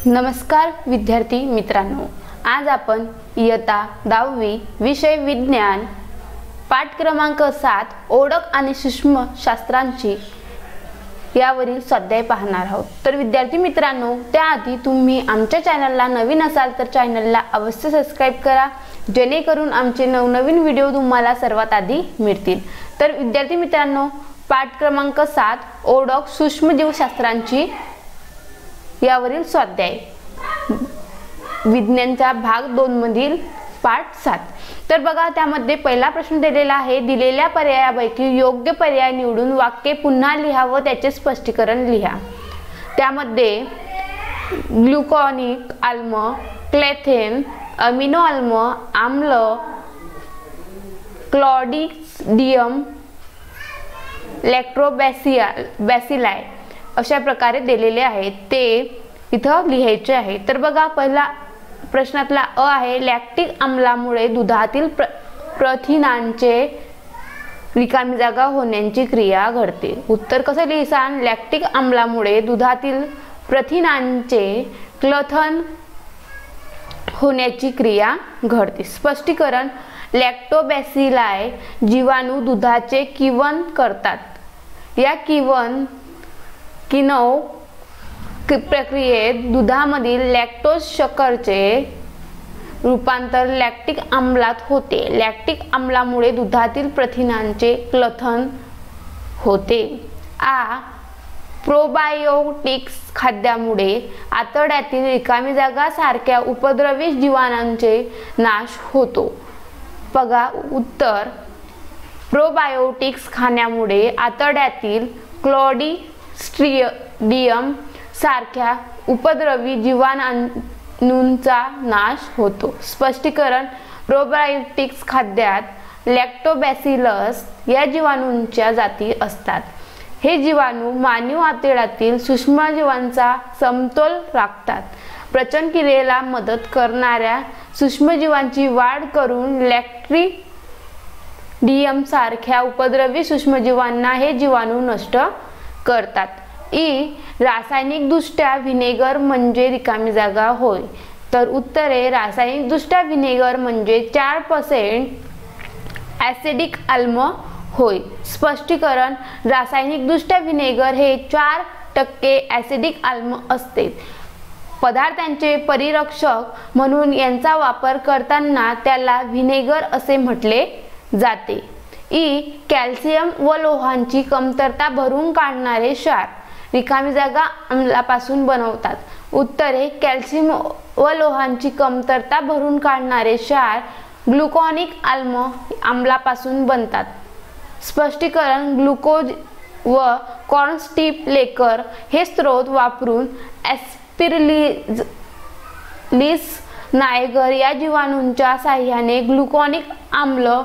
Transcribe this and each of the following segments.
नमस्कार विद्यार्थी मित्रांनो, आज आपण इयत्ता 10वी विषय विज्ञान पाठ क्रमांक 7 ओळख आणि सूक्ष्म शास्त्रांची यावरील स्वाध्याय पाहणार आहोत। तर विद्यार्थी मित्रांनो, त्याआधी तुम्ही आमच्या चॅनलला नवीन असाल तर चॅनलला अवश्य सबस्क्राइब करा, जेणेकरून आमचे नवनवीन व्हिडिओ तुम्हाला सर्वात आधी मिळतील। तर विद्यार्थी मित्रांनो, पाठ क्रमांक 7 ओळख सूक्ष्म जीवशास्त्रांची यावरील स्वाध्याय विज्ञानचा भाग 2 मधील पाठ 7। तर बघा, त्यामध्ये पहिला प्रश्न दिलेला आहे, दिलेल्या पर्यायापैकी योग्य पर्याय निवडून वाक्य पुन्हा लिहा व त्याचे स्पष्टीकरण लिहा। त्यामध्ये ग्लुकॉनिक आम्ल, क्लेथेन, अमिनो आम्ल, क्लॉडिडियम, लॅक्टोबॅसिलाई अशा प्रकारे दिलेले आहेत, ते इथं लिहायचे आहे। तर बघा, पहिला प्रश्नातला अ आहे, लॅक्टिक आम्लामुळे दुधातील प्रथिनांचे रिकामी जागा होण्याची क्रिया घडते। उत्तर कसं लिहिसान? लॅक्टिक आम्लामुळे दुधातील प्रथिनांचे क्लथन होण्याची क्रिया घडते। स्पष्टीकरण, लॅक्टोबॅसिलाई जीवाणू दुधाचे किण्वन करतात। या किण्व प्रक्रियेत दुधामधील लॅक्टोज शर्करेचे रूपांतर लॅक्टिक आम्लात होते। लॅक्टिक आम्लामुळे दुधातील प्रथिनांचे क्लथन होते। प्रोबायोटिक्स खाद्यामुळे आतड्यातील रिकामी जागा सारख्या उपद्रवी जीवाणूंचे नाश होतो। बघा उत्तर, प्रोबायोटिक्स खाण्यामुळे आतड्यातील क्लॉडिडियम सारख्या उपद्रवी जीवाणूंचा नाश होतो। स्पष्टीकरण, प्रोबायोटिक्स खाद्यात लॅक्टोबॅसिलस या जीवाणूंच्या जाती असतात। हे जीवाणू मानवी आतड्यातील सूक्ष्मजीवांचा समतोल राखतात। पचन क्रियेला मदत करणाऱ्या सूक्ष्मजीवांची वाढ करून क्लॉडिडियम सारख्या उपद्रवी सूक्ष्मजीवांना हे जीवाणू नष्ट करतात। रासायनिकदृष्ट्या व्हिनेगर म्हणजे रिकामी जागा होय। तर उत्तरे, रासायनिकदृष्ट्या व्हिनेगर म्हणजे 4% ॲसिडिक आम्ल होय। स्पष्टीकरण, रासायनिकदृष्ट्या व्हिनेगर हे 4% ॲसिडिक आम्ल असते। पदार्थांचे परिरक्षक म्हणून यांचा वापर करताना त्याला व्हिनेगर असे म्हटले जाते। कॅल्शियम व लोहांची कमतरता भरून काढणारे क्षार रिकामी जागा आम्लापासून बनवतात। उत्तरे, कॅल्शियम व लोहांची कमतरता भरून काढणारे क्षार ग्लुकॉनिक आम्लापासून बनतात। स्पष्टीकरण, ग्लुकोज व कॉर्नस्टीप्लेकर हे स्त्रोत वापरून ॲस्पिरिलिस नायगर या जीवाणूंच्या साहाय्याने ग्लुकॉनिक आम्ल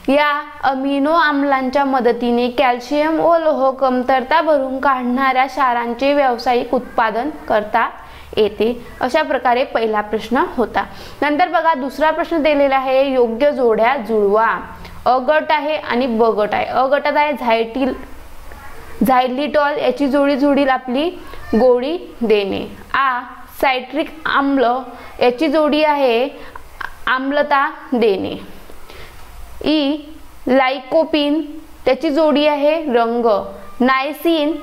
या अमिनो आम्लांच्या मदतीने कॅल्शियम व लोह कमतरता भरून काढणाऱ्या क्षारांचे व्यावसायिक उत्पादन करता येते। अशा प्रकारे पहिला प्रश्न होता। नंतर बघा, दुसरा प्रश्न दिलेला आहे, योग्य जोड्या जुळवा। अ गट आहे आणि ब गट आहे। अ गटात आहे झायलिटॉल, याची जोडी जुळील आपली गोळी देणे। सायट्रिक आम्ल, याची जोडी आहे आम्लता देणे। लाइकोपीन, त्याची जोडी आहे रंग। नायसिन,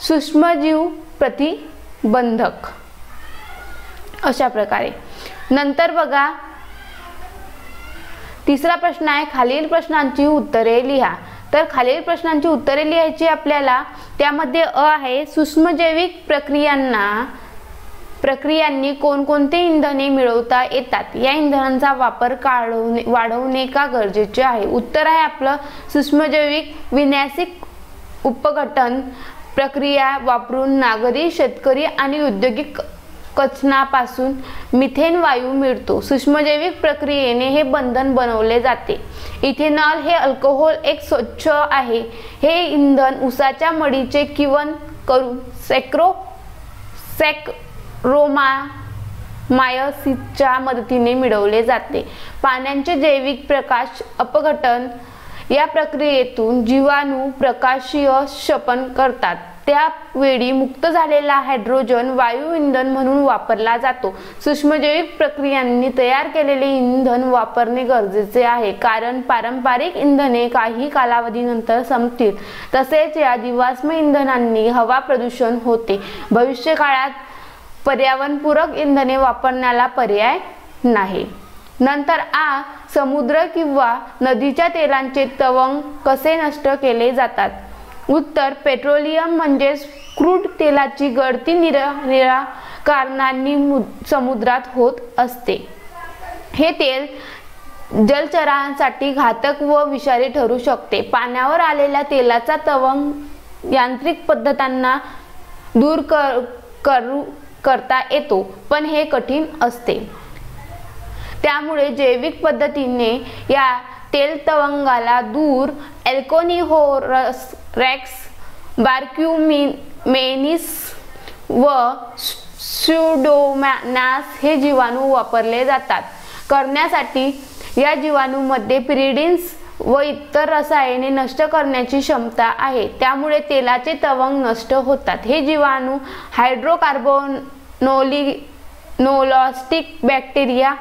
सूक्ष्मजीव प्रतिबंधक। अशा प्रकारे। नंतर बघा, तिसरा प्रश्न आहे, खालील प्रश्नांची उत्तरे लिहा। तर खालील प्रश्नांची उत्तरे लिहायची आपल्याला। त्यामध्ये अ आहे, सूक्ष्मजैविक प्रक्रियांनी कोणकोणते इंधने मिळवता येतात? या इंधनांचा वापर वाढवणे का गरजेचे आहे? उत्तर आहे आपलं, सूक्ष्मजैविक विन्यासिक उपघटन प्रक्रिया वापरून नागरी, शेतकरी आणि औद्योगिक कचऱ्यापासून मिथेन वायू मिळतो। सूक्ष्मजैविक प्रक्रियेने हे बंधन बनवले जाते। इथेनॉल हे अल्कोहोल एक स्वच्छ आहे। हे इंधन ऊसाच्या मळीचे किण्वन करून सॅकरोमायोसिसच्या मदतीने मिळवले जाते। पाण्याचे जैविक प्रकाश अपघटन या प्रक्रियेतून जीवाणू प्रकाशीय क्षपन करतात। त्यावेळी मुक्त झालेला हायड्रोजन वायू इंधन म्हणून वापरला जातो. सूक्ष्मजैविक प्रक्रियांनी तयार केलेले इंधन वापरणे गरजेचे आहे, कारण पारंपरिक इंधने काही कालावधीनंतर संपतील. तसेच या जीवाश्म इंधनांनी हवा प्रदूषण होते. भविष्यकाळात पर्यावरणपूरक इंधने वापरण्याला पर्याय नाही. नंतर समुद्र किंवा नदीच्या तेलांचे तवंग कसे नष्ट केले जातात? उत्तर, पेट्रोलियम म्हणजेच क्रूड तेलाची गळती निरनिराळ्या कारणांनी समुद्रात होत असते. हे तेल जलचरांसाठी घातक व विषारी ठरू शकते. पाण्यावर आलेल्या तेलाचा तवंग यांत्रिक पद्धतींना दूर करता येतो, पण हे कठीण असते. त्यामुळे जैविक पद्धतीने या तेल तवंगाला दूर अल्कोनिहोरस रेक्स, बार्क्युमेनिस व स्यूडोमोनास हे जीवाणू वापरले जातात. करण्यासाठी या जीवाणूंमध्ये पिरिडिन्स व इतर रसायने नष्ट करण्याची क्षमता आहे. त्यामुळे तेलाचे तवंग नष्ट होतात. हे जीवाणू हायड्रोकार्बोनोलिस्टिक बॅक्टेरिया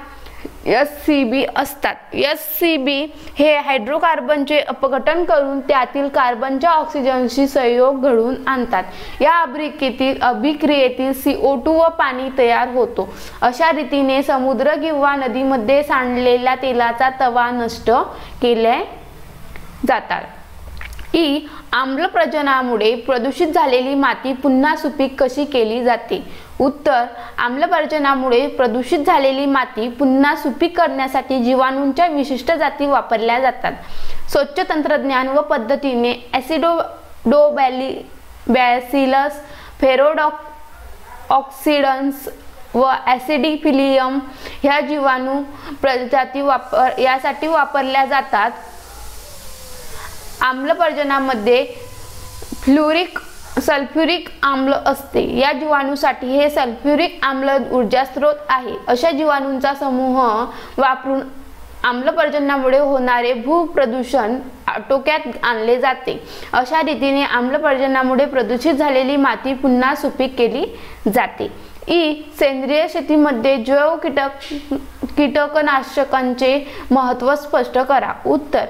SCB असतात. SCB हे हायड्रोकार्बनचे अपघटन करून त्यातील कार्बनच्या ऑक्सिजनशी संयोग घडवून आणतात. या अभिक्रियेतील CO2 व पाणी तयार होतो. अशा रीतीने समुद्र किंवा नदीमध्ये सांडलेल्या तेलाचा तवा नष्ट केले जातात. आम्लपर्जनामुळे प्रदूषित झालेली माती पुन्हा सुपीक कशी केली जाते? उत्तर, आम्लपर्जनामुळे प्रदूषित झालेली माती पुन्हा सुपीक करण्यासाठी जीवाणूंच्या विशिष्ट जाती वापरल्या जातात. स्वच्छ तंत्रज्ञान व पद्धतीने ॲसिडोबॅसिलस, फेरोडॉक्सिडन्स व ॲसिडिफिलियम ह्या जीवाणू प्रजाती यासाठी वापरल्या जातात. आम्लपर्जनामध्ये सल्फ्युरिक आम्ल असते. या जीवाणूसाठी हे सल्फ्युरिक आम्ल ऊर्जा स्रोत आहे. अशा जीवाणूंचा समूह वापरून आम्लपर्जनामुळे होणारे भूप्रदूषण आटोक्यात आणले जाते. अशा रीतीने आम्लपर्जनामुळे प्रदूषित झालेली माती पुन्हा सुपीक केली जाते. सेंद्रिय शेतीमध्ये जैव कीटकनाशकांचे महत्त्व स्पष्ट करा. उत्तर,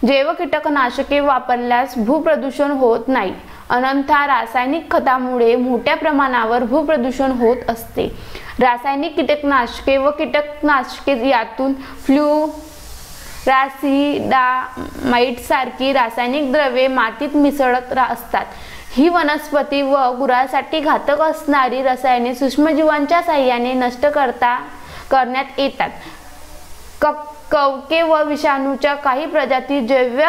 जैव कीटकनाशके वापरल्यास भूप्रदूषण होत नाही. अन्यथा रासायनिक खतामुळे मोठ्या प्रमाणावर भूप्रदूषण होत असते. रासायनिक कीटकनाशके व कीटकनाशके यातून फ्लुरासिडामाइड सारखी रासायनिक द्रव्ये मातीत मिसळत असतात. ही वनस्पती व गुरांसाठी घातक असणारी रसायने सूक्ष्मजीवांच्या साहाय्याने नष्ट करण्यात येतात. कवके व विषाणूच्या काही प्रजाती जैव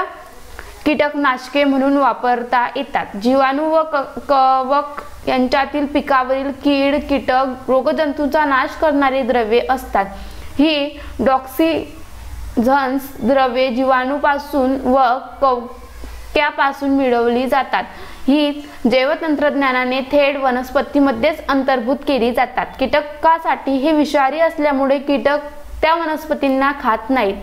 कीटकनाशके म्हणून वापरता येतात. जीवाणू व कवक यांच्यातील पिकावरील कीड, कीटक, रोगजंतूंचा नाश करणारी द्रव्ये असतात. ही टॉक्सिन्स द्रव्ये जीवाणूपासून व कवक्यापासून मिळवली जातात. ही जैवतंत्रज्ञानाने थेट वनस्पतीमध्येच अंतर्भूत केली जातात. कीटकासाठी हे विषारी असल्यामुळे कीटक त्या वनस्पतींना खात नाहीत.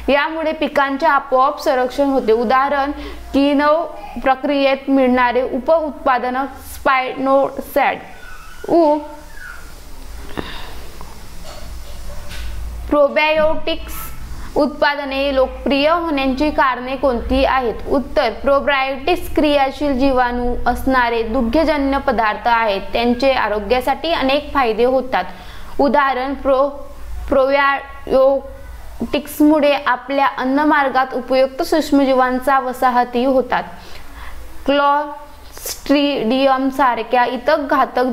यामुळे पिकांचे आपोआप संरक्षण होते. उदाहरण, किण्व प्रक्रियेत मिळणारे उपउत्पादन स्पायनोसॅड. प्रोबायोटिक्स उत्पादने लोकप्रिय होण्याची कारणे कोणती आहेत? उत्तर, प्रोबायोटिक्स क्रियाशील जीवाणू असणारे दुग्धजन्य पदार्थ आहेत. त्यांचे आरोग्यासाठी अनेक फायदे होतात. उदाहरण, प्रोबायोटिक्समुळे आपल्या अन्नमार्गात उपयुक्त सूक्ष्मजीवांचा वसाहती होतात. क्लॉस्ट्रिडियम सारख्या इतर घातक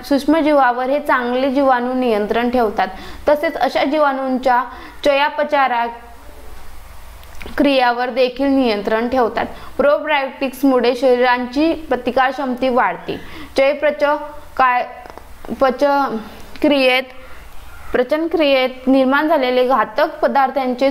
सूक्ष्मजीवावर हे चांगले जीवाणू नियंत्रण ठेवतात. तसेच अशा जीवाणूंच्या चयापचय क्रियावर देखील नियंत्रण ठेवतात. प्रोबायोटिक्समुळे शरीराची प्रतिकारक्षमता वाढते. पचनक्रियेत निर्माण झालेले घातक पदार्थांचे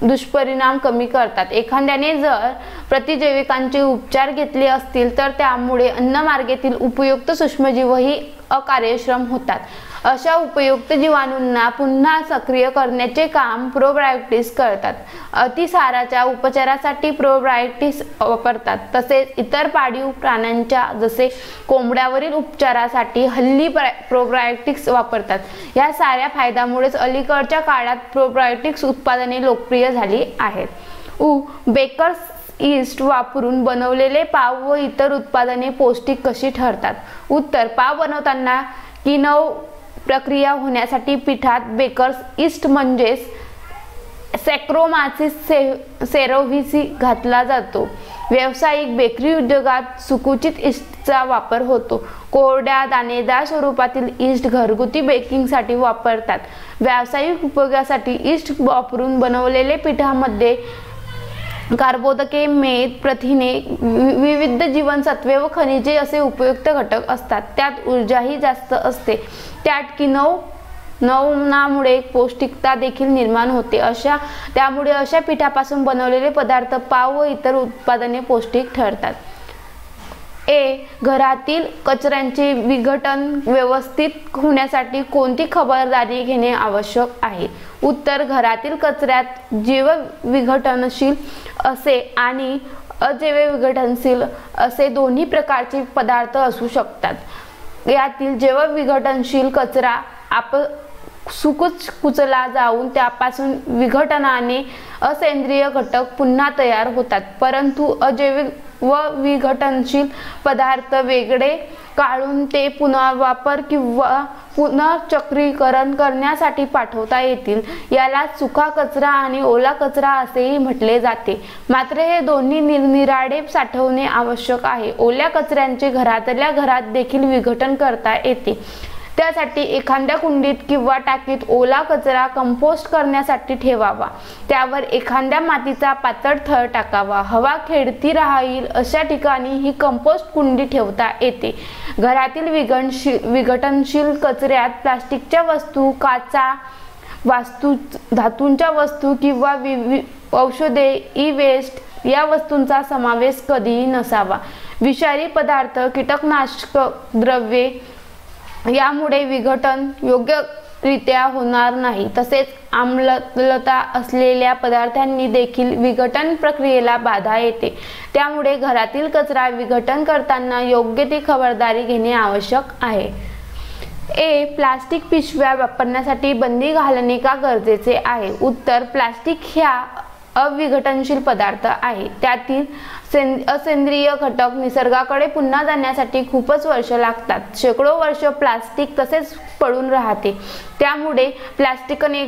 दुष्परिणाम कमी करतात. एखाद्याने जर प्रतिजैविकांचे उपचार घेतले असतील तर त्यामुळे अन्नमार्गातील उपयुक्त सूक्ष्मजीवही अकार्यक्षम होतात. अशा उपयुक्त जीवाणूंना पुन्हा सक्रिय करण्याचे काम प्रोबायोटिक्स करतात. अतिसाराच्या उपचारासाठी प्रोबायोटिक्स वापरतात. तसेच इतर पाळीव प्राण्यांच्या जसे कोंबड्यावरील उपचारासाठी हल्ली प्रोबायोटिक्स वापरतात. या साऱ्या फायद्यामुळेच अलीकडच्या काळात प्रोबायोटिक्स उत्पादने लोकप्रिय झाली आहेत. बेकर्स ईस्ट वापरून बनवलेले पाव व इतर उत्पादने पौष्टिक कशी ठरतात? उत्तर: पाव बनवताना किण्व प्रक्रिया होण्यासाठी पिठात बेकर्स ईस्ट म्हणजेच सॅक्रोमायसिस सेरोव्हिसी घातला जातो. व्यावसायिक बेकरी उद्योगात सुकुचित ईस्टचा वापर होतो. कोरड्या दाणेदार स्वरूपातील ईस्ट घरगुती बेकिंगसाठी वापरतात. व्यावसायिक उपयोगासाठी ईस्ट वापरून बनवलेले पिठामध्ये कार्बोदके, मेद, प्रथिने, विविध जीवनसत्वे व खनिजे असे उपयुक्त घटक असतात. त्यात ऊर्जाही जास्त असते. त्यात किण्वनामुळे पौष्टिकता देखील निर्माण होते. त्यामुळे अशा पिठापासून बनवलेले पदार्थ, पाव व इतर उत्पादने पौष्टिक ठरतात. घरातील कचऱ्याचे विघटन व्यवस्थित होण्यासाठी कोणती खबरदारी घेणे आवश्यक आहे? उत्तर: घरातील कचऱ्यात जैवविघटनशील असे आणि अजैवविघटनशील असे दोन्ही प्रकारचे पदार्थ असू शकतात. यातील जैवविघटनशील कचरा कुचला जाऊन त्यापासून विघटनाने असेंद्रिय घटक पुन्हा तयार होतात. परंतु अजैविक व विघटनशील पदार्थ वेगळे काढून ते पुनर्वापर किंवा पुनर्चक्रीकरण करण्यासाठी पाठवता येतील. याला सुका कचरा आणि ओला कचरा असेही म्हटले जाते. मात्र हे दोन्ही निरनिराळे साठवणे आवश्यक आहे. ओल्या कचऱ्याचे घरातल्या घरात देखील विघटन करता येते. त्यासाठी एखाद्या कुंडीत किंवा टाकीत ओला कचरा कंपोस्ट करण्यासाठी ठेवावा. त्यावर एखाद्या मातीचा पातळ थर टाकावा. हवा खेळती राहील अशा ठिकाणी ही कंपोस्ट कुंडी ठेवता येते. घरातील विघटनशील कचऱ्यात प्लास्टिकच्या वस्तू, काचा वास्तू, धातूंच्या वस्तू किंवा औषधे, ई-वेस्ट या वस्तूंचा समावेश कधीही नसावा. विषारी पदार्थ, कीटकनाशक द्रव्ये यामुळे विघटन योग्यरित्या होणार नाही. तसेच आम्लता असलेल्या पदार्थांनी देखील विघटन प्रक्रियेला बाधा येते. त्यामुळे घरातील कचरा विघटन करताना योग्य ती खबरदारी घेणे आवश्यक आहे. प्लास्टिक पिशव्या वापरण्यासाठी बंदी घालणे का गरजेचे आहे? उत्तर: प्लास्टिक ह्या अविघटनशील पदार्थ आहे. त्यातील असेंद्रिय घटक निसर्गाकडे पुन्हा जाण्यासाठी खूपच वर्ष लागतात. शेकडो वर्ष प्लास्टिक तसेच पडून राहते. त्यामुळे प्लास्टिकने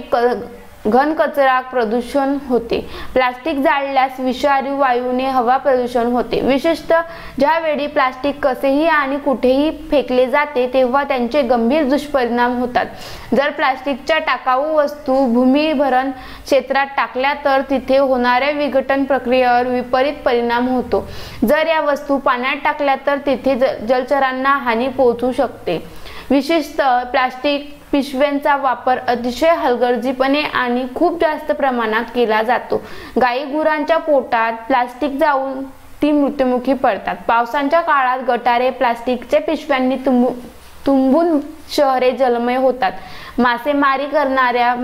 घनकचरा प्रदूषण होते. प्लास्टिक जाळल्यास विषारी वायूने हवा प्रदूषण होते. विशेषतः ज्यावेळी प्लास्टिक कसेही आणि कुठेही फेकले जाते तेव्हा त्यांचे गंभीर दुष्परिणाम होतात. जर प्लास्टिकच्या टाकाऊ वस्तू भूमिभरण क्षेत्रात टाकल्या तर तिथे होणाऱ्या विघटन प्रक्रियेवर विपरीत परिणाम होतो. जर या वस्तू पाण्यात टाकल्या तर तिथे जलचरांना हानी पोहोचू शकते. विशेषतः प्लास्टिक पिशव्यांचा वापर अतिशय हलगर्जीपणे आणि खूप जास्त प्रमाणात केला जातो. गाई-गुरांच्या पोटात प्लास्टिक जाऊन ती मृत्युमुखी पडतात. पावसाच्या काळात गटारे प्लास्टिकच्या पिशव्यांनी तुंबून शहरे जलमय होतात. मासेमारी करणाऱ्या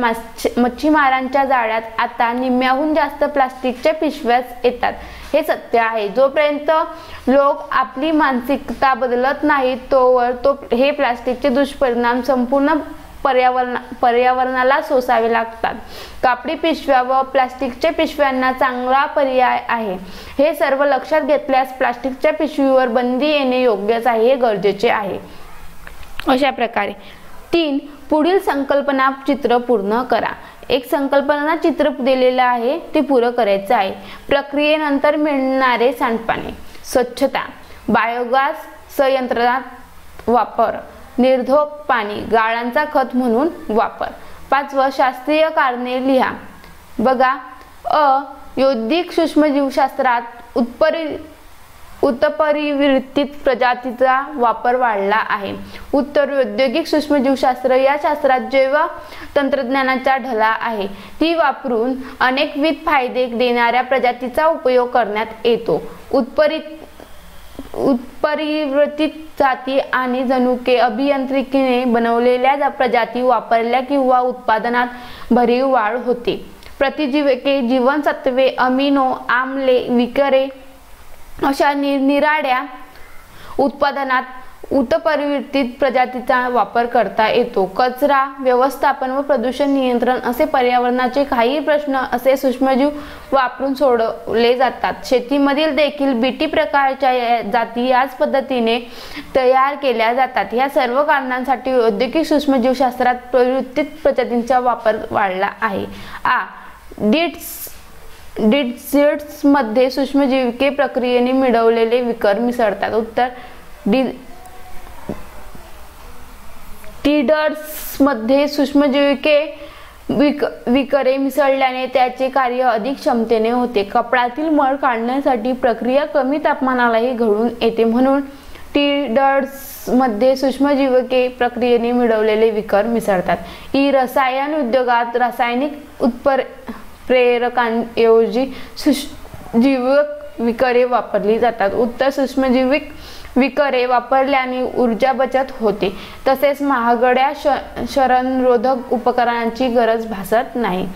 मच्छीमारांच्या जाळ्यात आता निम्म्याहून जास्त प्लास्टिकच्या पिशव्याच येतात. हे सत्य आहे. जोपर्यंत लोक आपली मानसिकता बदलत नाहीत तोवर हे प्लास्टिकचे दुष्परिणाम संपूर्ण पर्यावरणाला सोसावे लागतात. कापडी पिशव्या व प्लास्टिकच्या पिशव्यांना चांगला पर्याय आहे. हे सर्व लक्षात घेतल्यास प्लास्टिकच्या पिशवीवर बंदी येणे योग्यच आहे, हे गरजेचे आहे. अशा प्रकारे 3. पुढील संकल्पना चित्र पूर्ण करा. एक संकल्पना चित्र दिलेलं आहे, ते पूर्ण करायचं आहे. प्रक्रियेनंतर मिळणारे सांडपाणी, स्वच्छता, बायोगॅस संयंत्रात वापर, निर्धोक पाणी, गाळांचा खत म्हणून वापर. 5. शास्त्रीय कारणे लिहा. बघा, औद्योगिक सूक्ष्मजीवशास्त्रात उत्परिवर्तित प्रजातीचा वापर वाढला आहे. उत्तर: औद्योगिक सूक्ष्मजीवशास्त्र या शास्त्रात जैव तंत्रज्ञानाचा ढला आहे. ती वापरून अनेकविध फायदे देणाऱ्या प्रजातीचा उपयोग करण्यात येतो. उत्परिवर्तित जाती आणि जनुके अभियांत्रिकीने बनवलेल्या प्रजाती वापरल्या किंवा उत्पादनात भरीव वाढ होते. प्रतिजीवके, जीवनसत्त्वे, अमिनो आम्ले, विकरे अशा निरनिराळ्या उत्पादनात उत्परिवर्तित प्रजातीचा वापर करता येतो. कचरा व्यवस्थापन व प्रदूषण नियंत्रण असे पर्यावरणाचे काही प्रश्न असे सूक्ष्मजीव वापरून सोडवले जातात. शेतीमधील देखील बीटी प्रकारच्या जाती याच पद्धतीने तयार केल्या जातात. या सर्व कारणांसाठी औद्योगिक सूक्ष्मजीवशास्त्रात परिवर्तित प्रजातींचा वापर वाढला आहे. डिट्स मध्ये सूक्ष्मजीविके प्रक्रियेने मिळवलेले विकर मिसळतात. उत्तर टीडर्स मध्ये सूक्ष्मजीविके विकरे मिसळल्याने त्याचे कार्य अधिक क्षमतेने होते. कपड्यातील मळ काढण्यासाठी प्रक्रिया कमी तापमानालाही घडून येते, म्हणून टीडर्स मध्ये सूक्ष्मजीविके प्रक्रियेने मिळवलेले विकर मिसळतात. रसायन उद्योगात रासायनिक उत्प्रेरकांऐवजी सूक्ष्मजीवक विकरे वापरली जातात. उत्तर सूक्ष्मजीविक विकरे वापरल्याने ऊर्जा बचत होते, तसेच महागड्या क्षरणरोधक उपकरणांची गरज भासत नाही.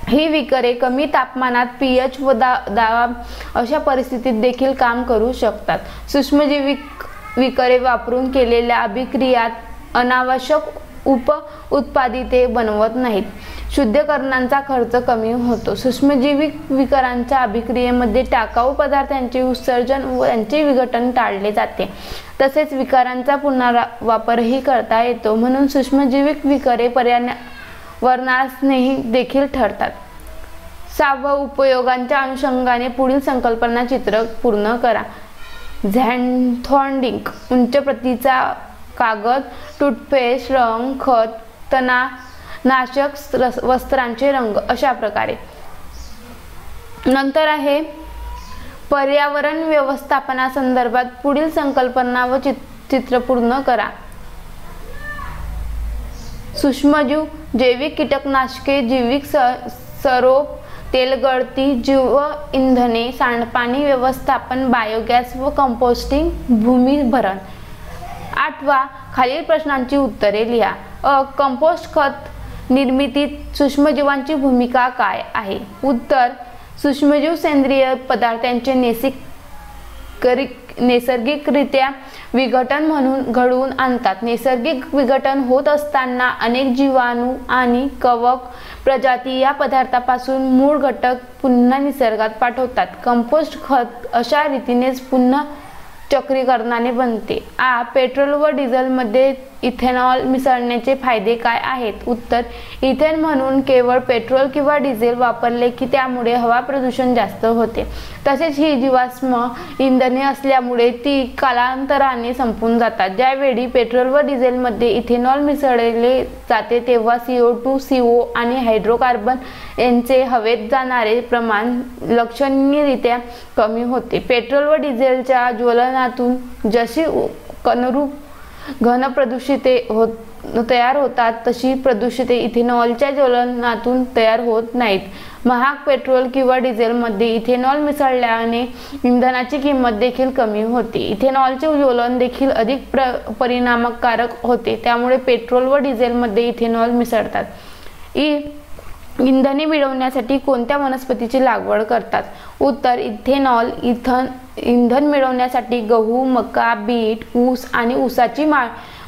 ही विकरे कमी तापमानात पीएच व दाब अशा परिस्थितीत देखील काम करू शकतात. सूक्ष्मजीविक विकरे वापरून केलेल्या अभिक्रियात अनावश्यक उत्पादिते बनवत नाहीत. शुद्धीकरणाचा खर्च कमी होतो. सूक्ष्मजीविक विकरांच्या अभिक्रियेमध्ये टाकाऊ पदार्थांचे उत्सर्जन व त्यांचे विघटन टाळले जाते. तसेच विकारांचा पुनर्वापरही करता येतो, म्हणून सूक्ष्मजीविक विकरे पर्यावरणास्नेही देखील ठरतात. 6. उपयोगांच्या अनुषंगाने पुढील संकल्पना चित्र पूर्ण करा. झॅन्थॉन्डिंग उंच प्रतीचा कागद, टूथपेस्ट, रंग, खत, तणनाशक, वस्त्रांचे रंग अशा प्रकारे. नंतर आहे पर्यावरण व्यवस्थापनासंदर्भात पुढील संकल्पना व चित्र पूर्ण करा. सूक्ष्मजीव, जैविक कीटकनाशके, जैविक सरोप, तेलगळती, जैव इंधने, सांडपाणी व्यवस्थापन, बायोगॅस व कंपोस्टिंग, भूमी भरण. 8. खालील प्रश्नांची उत्तरे लिहा. कंपोस्ट खत निर्मितीत सूक्ष्मजीवांची भूमिका काय आहे? उत्तर सूक्ष्मजीव सेंद्रिय पदार्थांचे नैसर्गिकरित्या विघटन म्हणून घडवून आणतात. नैसर्गिक विघटन होत असताना अनेक जीवाणू आणि कवक प्रजाती या पदार्थापासून मूळ घटक पुन्हा निसर्गात पाठवतात. कंपोस्ट खत अशा रीतीनेच पुन्हा चक्रीकरणाने बनते. पेट्रोल व डिझेलमध्ये इथेनॉल मिसळण्याचे फायदे काय आहेत? उत्तर इथेन म्हणून केवळ पेट्रोल किंवा डिझेल वापरले की त्यामुळे हवा प्रदूषण जास्त होते. तसेच ही जीवाश्म इंधने असल्यामुळे ती कालांतराने संपून जातात. ज्यावेळी पेट्रोल व डिझेलमध्ये इथेनॉल मिसळले जाते तेव्हा CO2, CO आणि हायड्रोकार्बन यांचे हवेत जाणारे प्रमाण लक्षणीयरित्या कमी होते. पेट्रोल व डिझेलच्या ज्वलनातून जशी घन प्रदूषिते तयार होतात तशी प्रदूषिते इथेनॉलच्या ज्वलनातून तयार होत नाहीत. महाग पेट्रोल किंवा डिझेलमध्ये इथेनॉल मिसळल्याने इंधनाची किंमत देखील कमी होते. इथेनॉलचे ज्वलन देखील अधिक परिणामकारक होते. त्यामुळे पेट्रोल व डिझेलमध्ये इथेनॉल मिसळतात. इंधने मिळवण्यासाठी कोणत्या वनस्पतीची लागवड करतात? उत्तर इथेनॉल इंधन मिळवण्यासाठी गहू, मका, बीट, ऊस आणि ऊसाची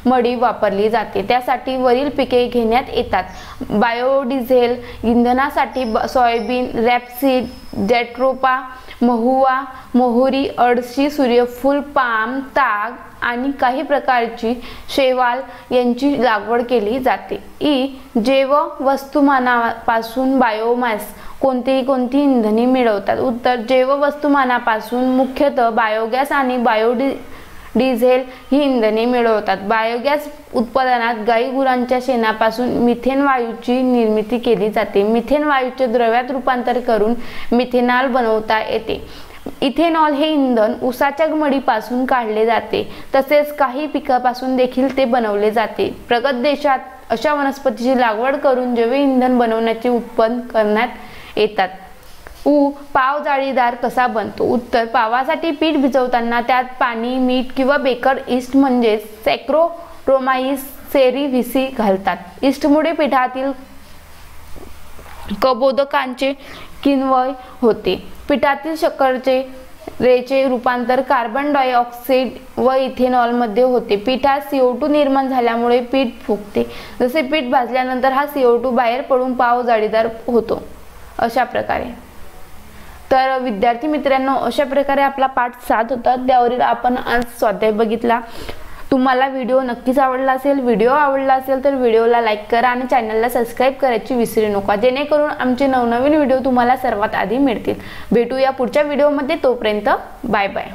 मळी वापरली जाते. त्यासाठी वरील पिके घेण्यात येतात. बायोडिझेल इंधनासाठी सोयाबीन, रॅपसीड, जॅट्रोपा, महुआ, मोहरी, अळशी, सूर्यफूल, पाम, ताग आणि काही प्रकारची शैवाल यांची लागवड केली जाते. जैव वस्तुमानापासून बायोमास कोणती इंधने मिळवतात? उत्तर जैव वस्तुमानापासून मुख्यतः बायोगॅस आणि बायोडिझेल ही इंधने मिळवतात. बायोगॅस उत्पादनात गाई गुरांच्या शेणापासून मिथेन वायूची निर्मिती केली जाते. मिथेन वायूचे द्रव्यात रूपांतर करून मिथेनॉल बनवता येते. इथेनॉल हे इंधन ऊसाच्या मळीपासून काढले जाते. तसेच काही पिकापासून देखील ते बनवले जाते. प्रगत देशात अशा वनस्पतीची लागवड करून जैव इंधन बनवण्याचे उत्पन्न करण्यात येतात. पाव जाळीदार कसा बनतो? उत्तर, पावासाठी पीठ भिजवताना त्यात पाणी, मीठ किंवा बेकर इस्ट म्हणजेच सॅक्रोरोमाइस सेरिव्हिसी घालतात. इस्टमुळे पिठातील कबोदकांचे किण्वन होते. पिठातील शर्करेचे रूपांतर कार्बन डायऑक्साइड व इथेनॉलमध्ये होते. पिठात CO2 निर्माण झाल्यामुळे पीठ फुगते. जसे पीठ भाजल्यानंतर हा CO2 बाहेर पडून पाव जाळीदार होतो. अशा प्रकारे. तर विद्यार्थी मित्रांनो, अशा प्रकारे आपला पाठ 7 होता. त्यावरील आपण आज स्वाध्याय बघितला. तुम्हाला व्हिडिओ नक्कीच आवडला असेल. व्हिडिओ आवडला असेल तर व्हिडिओला लाईक करा आणि चॅनलला सबस्क्राईब करायची विसरू नका, जेणेकरून आमचे नवनवीन व्हिडिओ तुम्हाला सर्वात आधी मिळतील. भेटूया पुढच्या व्हिडिओमध्ये. तोपर्यंत बाय बाय.